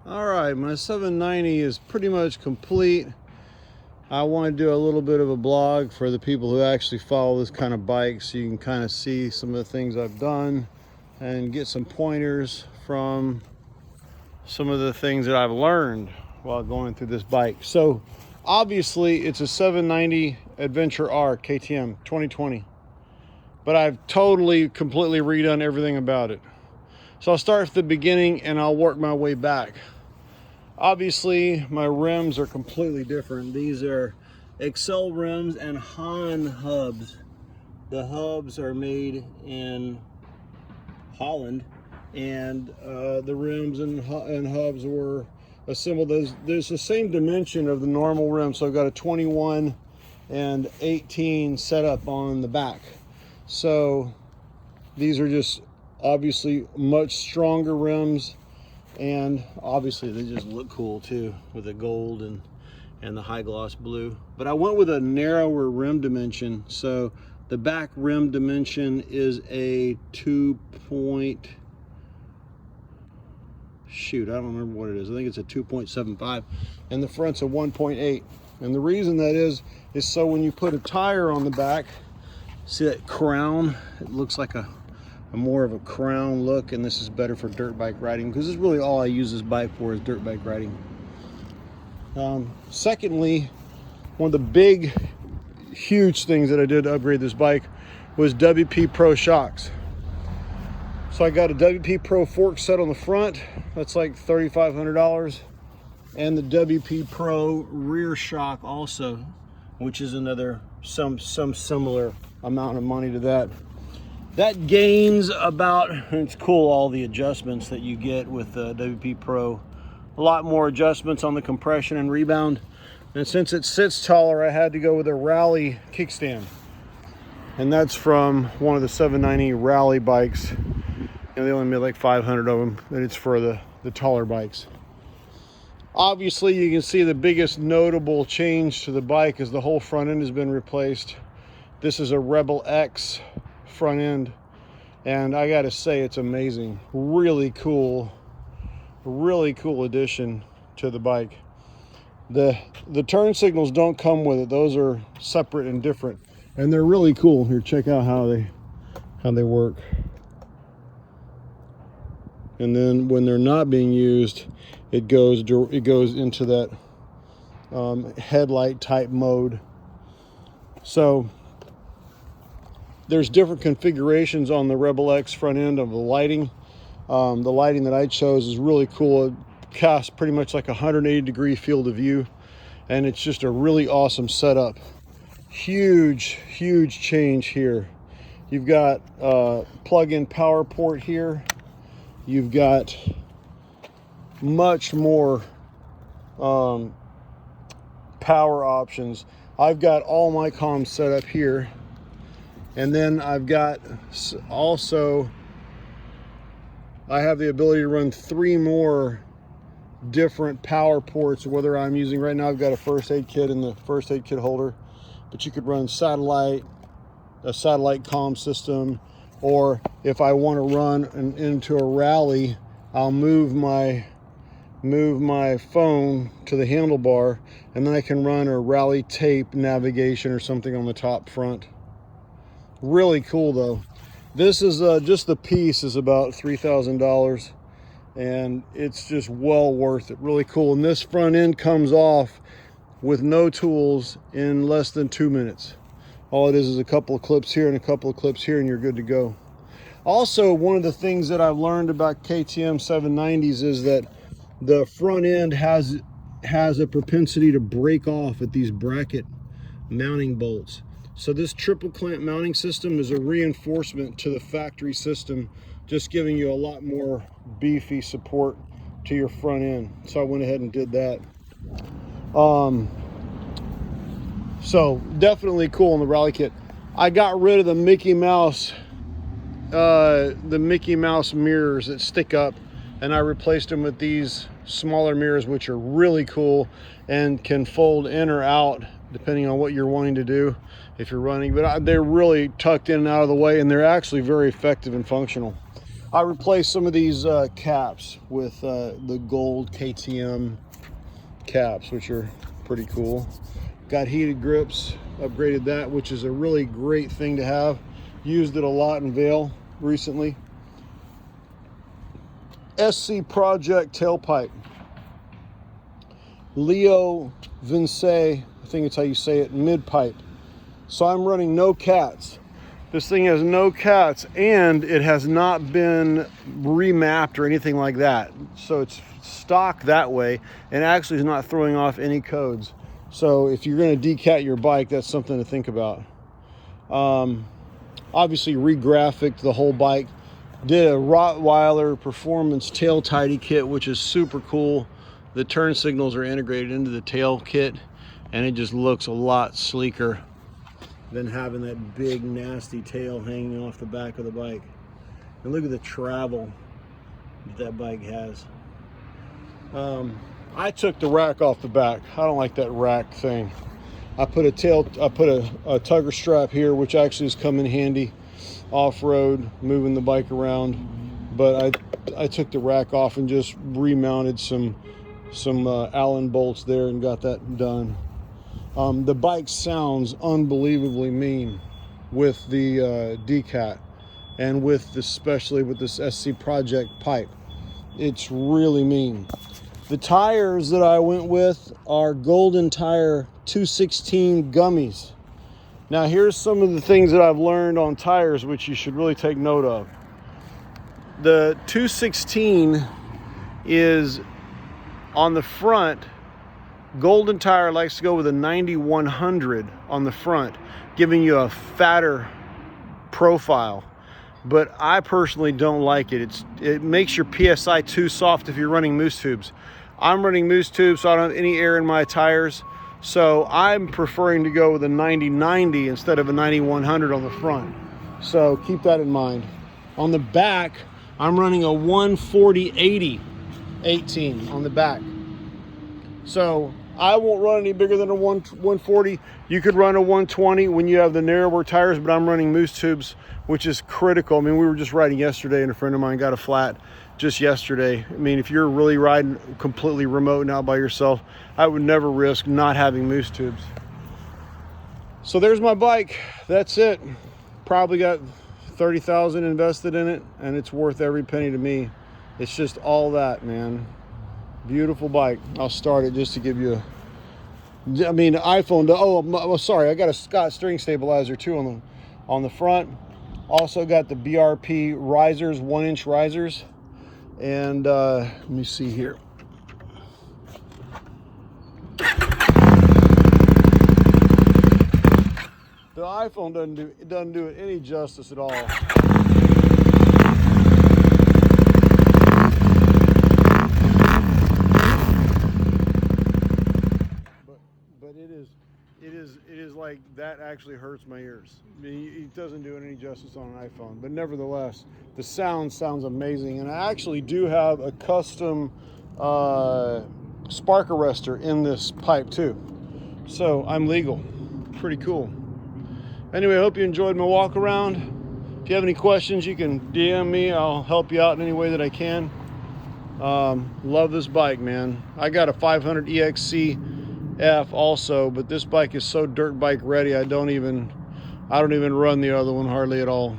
All right, my 790 is pretty much complete. I want to do a little bit of a blog for the people who actually follow this kind of bike, so you can kind of see some of the things I've done and get some pointers from some of the things that I've learned while going through this bike. So obviously it's a 790 Adventure R KTM 2020, but I've completely redone everything about it. So I'll start at the beginning and I'll work my way back. Obviously my rims are completely different. These are Excel rims and Haan hubs. The hubs are made in Holland, and the rims and hubs were assembled. There's the same dimension of the normal rim, so I've got a 21 and 18 setup on the back. So these are just obviously much stronger rims, and obviously they just look cool too with the gold and the high gloss blue. But I went with a narrower rim dimension, so the back rim dimension is a 2 point, shoot, I don't remember what it is. I think it's a 2.75, and the front's a 1.8. And the reason that is so when you put a tire on the back, see that crown? It looks like a more of a crown look, and this is better for dirt bike riding, because this is really all I use this bike for, is dirt bike riding. Secondly, one of the big, huge things that I did to upgrade this bike was WP Pro shocks. So I got a WP Pro fork set on the front. That's like $3,500, and the WP Pro rear shock also, which is another some similar amount of money to that. That gains about, it's cool, all the adjustments that you get with the WP Pro. A lot more adjustments on the compression and rebound. And since it sits taller, I had to go with a Rally kickstand. And that's from one of the 790 Rally bikes. And they only made like 500 of them, and it's for the taller bikes. Obviously, you can see the biggest notable change to the bike is the whole front end has been replaced. This is a Rebel X front end, and I gotta say, it's amazing. Really cool addition to the bike. The turn signals don't come with it. Those are separate and different, and they're really cool. Here, check out how they work. And then when they're not being used, it goes into that headlight type mode. So there's different configurations on the Rebel X front end of the lighting. The lighting that I chose is really cool. It casts pretty much like a 180-degree field of view, and it's just a really awesome setup. Huge change here. You've got plug-in power port here. You've got much more power options. I've got all my comms set up here, and then I've got also, I have the ability to run 3 more different power ports. Whether I'm using, right now I've got a first aid kit in the first aid kit holder, but you could run a satellite comm system, or if I want to run into a rally, I'll move my phone to the handlebar, and then I can run a rally tape navigation or something on the top front. Really cool though. This is just the piece is about $3,000, and it's just well worth it. Really cool. And this front end comes off with no tools in less than 2 minutes. All it is a couple of clips here and a couple of clips here, and you're good to go. Also, one of the things that I've learned about KTM 790s is that the front end has a propensity to break off at these bracket mounting bolts. So this triple clamp mounting system is a reinforcement to the factory system, just giving you a lot more beefy support to your front end. So I went ahead and did that. So definitely cool in the rally kit. I got rid of the Mickey Mouse mirrors that stick up, and I replaced them with these smaller mirrors, which are really cool and can fold in or out depending on what you're wanting to do if you're running. But they're really tucked in and out of the way, and they're actually very effective and functional. I replaced some of these caps with the gold KTM caps, which are pretty cool. Got heated grips, upgraded that, which is a really great thing to have. Used it a lot in Vail recently. SC Project tailpipe. Leo Vince, I think it's how you say it, mid pipe. So I'm running no cats. This thing has no cats, and it has not been remapped or anything like that. So it's stock that way, and actually is not throwing off any codes. So if you're going to decat your bike, that's something to think about. Obviously re-graphicked the whole bike. Did a Rottweiler performance tail tidy kit, which is super cool. The turn signals are integrated into the tail kit, and it just looks a lot sleeker than having that big nasty tail hanging off the back of the bike. And look at the travel that bike has. I took the rack off the back. I don't like that rack thing. I put a tugger strap here, which actually has come in handy off-road, moving the bike around. But I took the rack off and just remounted some Allen bolts there and got that done. The bike sounds unbelievably mean with the decat, and especially with this SC Project pipe. It's really mean. The tires that I went with are goldentyre 216 gummies. Now here's some of the things that I've learned on tires, which you should really take note of. The 216 is on the front. Goldentyre likes to go with a 9100 on the front, giving you a fatter profile. But I personally don't like it. It makes your PSI too soft if you're running mousse tubes. I'm running mousse tubes, so I don't have any air in my tires. So I'm preferring to go with a 9090 instead of a 9100 on the front. So keep that in mind. On the back, I'm running a 140/80 18 on the back. So I won't run any bigger than a 140. You could run a 120 when you have the narrower tires, but I'm running mousse tubes, which is critical. I mean, we were just riding yesterday, and a friend of mine got a flat just yesterday. I mean, if you're really riding completely remote now by yourself, I would never risk not having mousse tubes. So there's my bike. That's it. Probably got 30,000 invested in it, and it's worth every penny to me. It's just all that, man. Beautiful bike. I'll start it just to give you iPhone. Oh, sorry. I got a Scott string stabilizer too on the front. Also got the BRP risers, 1-inch risers. And let me see here. The iPhone doesn't do it any justice at all. It is like that actually hurts my ears. I mean, it doesn't do it any justice on an iPhone, but nevertheless, the sounds amazing. And I actually do have a custom spark arrestor in this pipe too. So I'm legal. Pretty cool. Anyway, I hope you enjoyed my walk around. If you have any questions, you can DM me. I'll help you out in any way that I can. Love this bike, man. I got a 500 EXC F also, but this bike is so dirt bike ready. I don't even run the other one hardly at all.